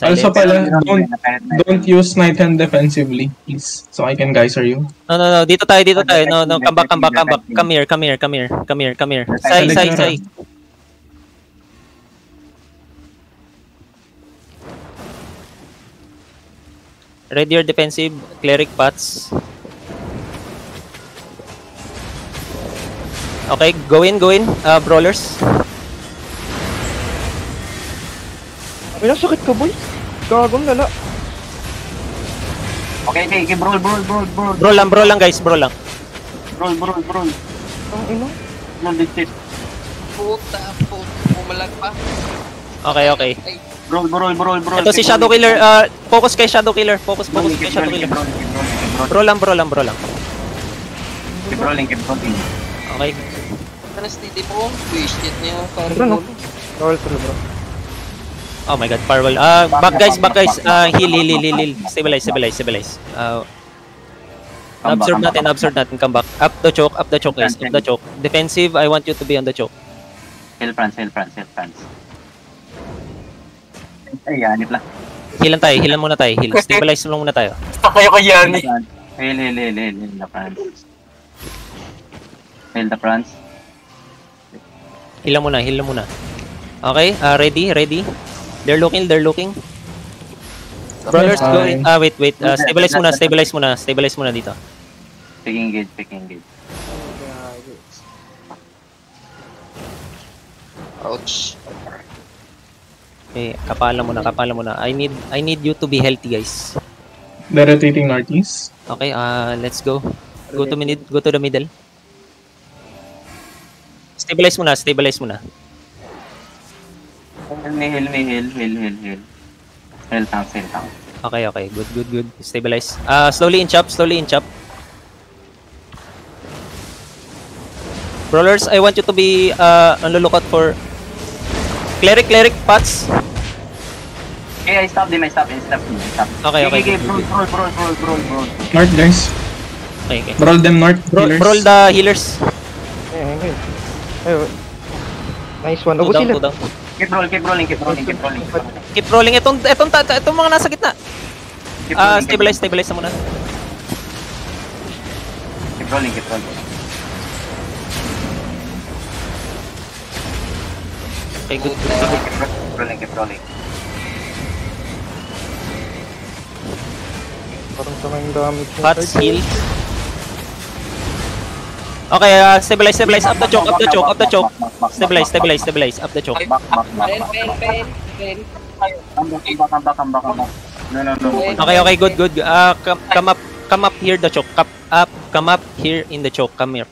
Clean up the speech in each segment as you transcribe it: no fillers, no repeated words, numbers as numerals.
Also Silence. pala, don't use Night Hand defensively, please. So I can geyser you. No. Dito tayo. No. Come back. Come here. Sai. Ready your defensive. Cleric pots. Okay, go in. Brawlers. Ay, nasakit ka, boy. Gagong lala. Okay, brawl. Brawl lang guys, brawl lang. Brawl. Ang ino. No, this. Puta, pumalag pa. Okay. Ay, Brawl. Ito si Shadow Killer. Focus kay Shadow Killer. Focus kay Shadow Killer. Brawl lang. Keep rolling. Okay. ano steady po? Wasted niya yung Bro, no. fireball. Roll through, bro. Oh my god, firewall. Back guys. Heal. Stabilize. Observe natin. Come back. Up the choke, guys. Up the choke. Defensive, I want you to be on the choke. Hill France. Ay, yanip lang. Healan muna tayo. Stabilize lang muna tayo. Kayo yan eh. Hill the France. Hill the France. Healan muna. Okay, ready. They're looking. Brawlers, go in. Wait. Stabilize muna dito. Pick engage. Ouch. Okay, kapala muna. I need you to be healthy, guys. They're rotating northeast. Okay, let's go. Go to the middle. Stabilize muna. Hill. Hill tank. Okay. Good. Stabilize. Slowly inch up. Brawlers, I want you to be on the lookout for cleric pots. Okay, I stop them. Okay. Brawl. North, guys. Okay. Brawl them north. Healers. Brawl the healers. Okay. Ay, nice one. Two Ugo down. sila. Keep rolling. Keep rolling. Itong mga nasa gitna. Stabilize na muna. Keep rolling. Okay, good. Keep rolling. Parang sama yung damage. Pots, heal. Okay, stabilize. Up the choke. Stabilize. Up the choke. Ben. Come back. No. Okay, good. Come up here the choke. Come up here in the choke. Come here.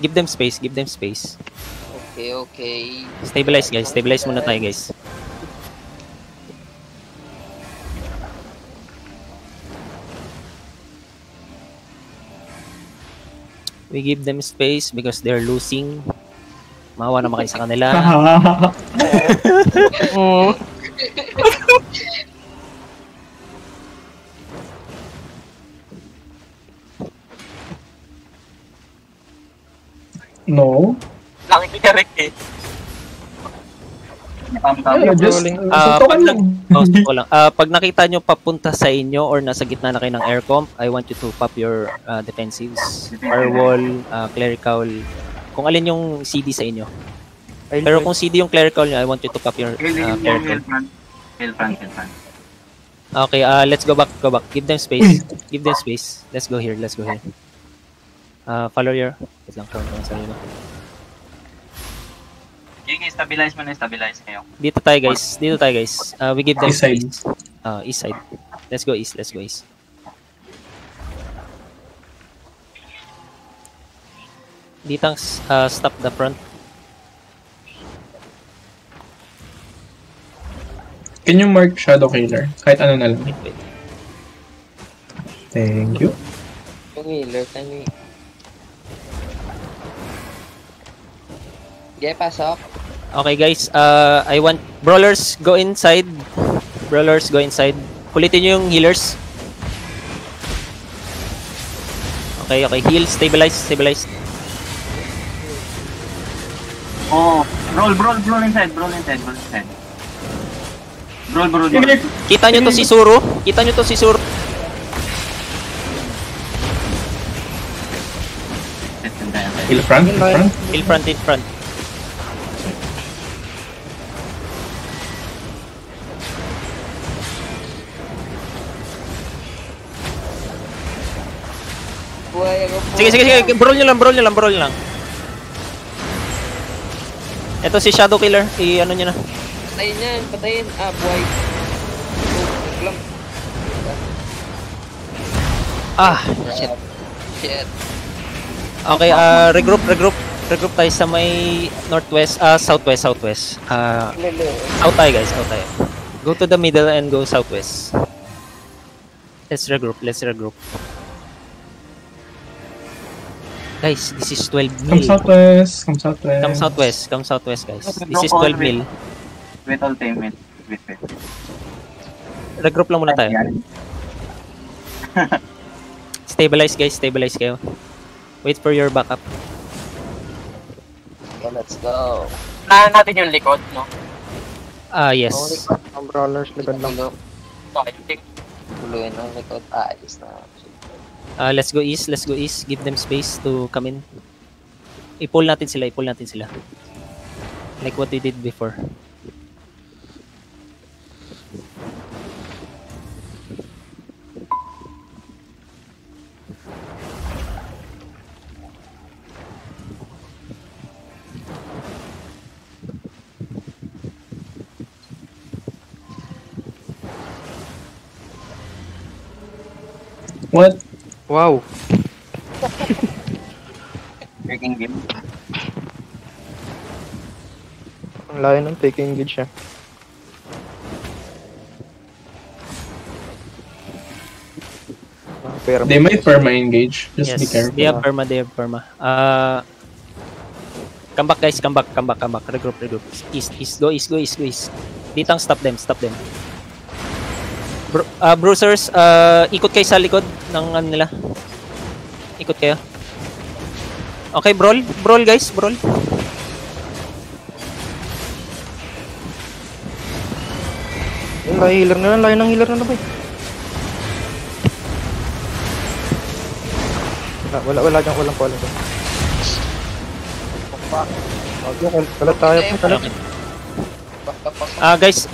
Give them space. Okay. Stabilize, guys. Stabilize muna tayo, guys. We give them space because they're losing. Maawa naman kayo sa kanila. No. Langit ka rin eh. Pag nakita nyo papunta sa inyo or nasa gitna na kayo ng air comp, I want you to pop your defensives. Firewall, clerical. Kung alin yung CD sa inyo. Pero kung CD yung clerical nyo, I want you to pop your clerical. Hill front. Okay, let's go back. Give them space. Let's go here. Follow your... Wait lang, count lang sarili. Sige, stabilize kayo. Dito tayo guys. We give them East side. space. East side. Let's go east. Dito stop the front. Can you mark Shadow Killer? Kahit ano na lang. Wait. Thank you. Yung healer, time. Okay, pasok. Okay guys, I want brawlers go inside. Kulitin nyo yung healers. Okay, heal, stabilize. Oh, brawl inside. Bro. Kita nyo to si Suru. Kita nyo to si Suru. Heal front, heal front. In front, in front. Buhay ako po. Sige. Brawl nyo lang. Ito si Shadow Killer. I-ano nyo na. Patayin yan, patayin. Ah, buhay. Naglam. Ah, shit. Shit. Okay, regroup tayo sa may northwest, southwest. Out tayo guys, out tayo. Go to the middle and go southwest. Let's regroup. Guys, this is 12 Come mil. southwest. Come southwest guys. This is 12 mil. Wait all time, wait. Regroup lang muna tayo. Stabilize guys, stabilize kayo. Wait for your backup. Okay, let's go. Nahan natin yung likod, no? Yes. Ang brawlers, likod lang. Okay, tuluyan ang likod. Ayos na. Let's go east. Give them space to come in. I-pull natin sila. Like what we did before. What? Wow. Breaking game. Ang layo ng take engage siya. Pero They might perma engage. Just be careful. They have perma. Come back guys, come back. Regroup. East. Go east. Ditang stop them. Bruisers, ikot kayo sa likod ng ano nila. Ikot kayo. Okay, brawl guys. yung healer na lang, layo ng healer na ba? Wala dyan, walang pala. Okay, kalat tayo po, kalat. Guys,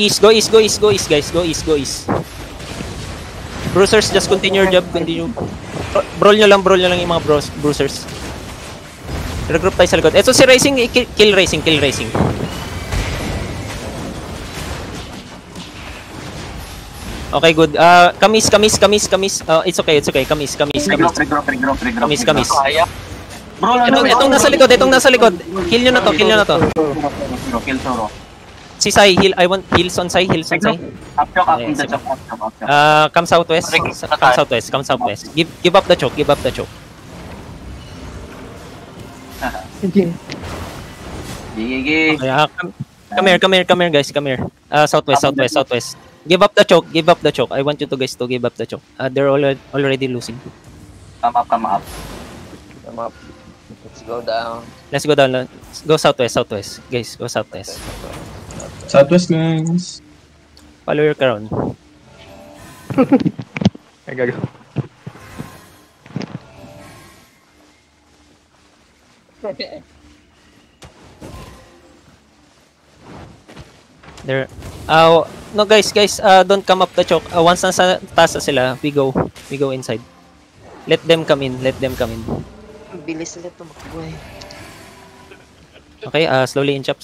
east, go east guys, go east. Bruisers, just continue your job, Brawl nyo lang yung mga bruisers. Regroup tayo sa likod. Ito si Racing, kill Racing. Okay, good. Kamis. It's okay. Kamis. Regroup. Bro, Itong nasa likod. Kill nyo na to. Kill Soro. Si Sai, I want heals on Sai. Up in the chop. Come southwest. Come southwest. Give up the choke. Gigi. Okay, come here guys, come here. Southwest. Give up the choke. I want you to guys to give up the choke. They're already losing. Come up. Come up. Let's go down. Go southwest. Guys, go southwest. Southwest guys. Follow your crown. Ay, gago. There. No guys, don't come up the choke. Once nasa taas na sila, we go inside. Let them come in. Ang bilis nila tumakbo eh. Okay, slowly in chop.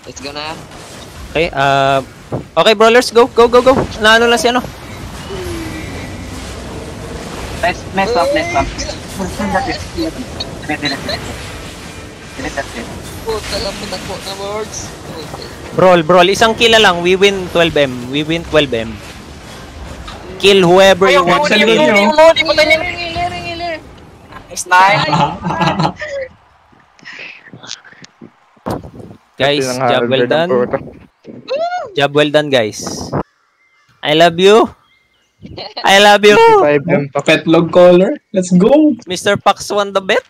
Let's go na. Okay, okay brawlers, go. Naano lang si ano? Mess up. Puta lang putakbo na words. Brawl, isang kill na lang. We win 12M. Kill whoever you want to kill. Healer. Nice. Guys, job well done guys. I love you. 5M. Pet log caller. Let's go. Mr. Pax won the bet.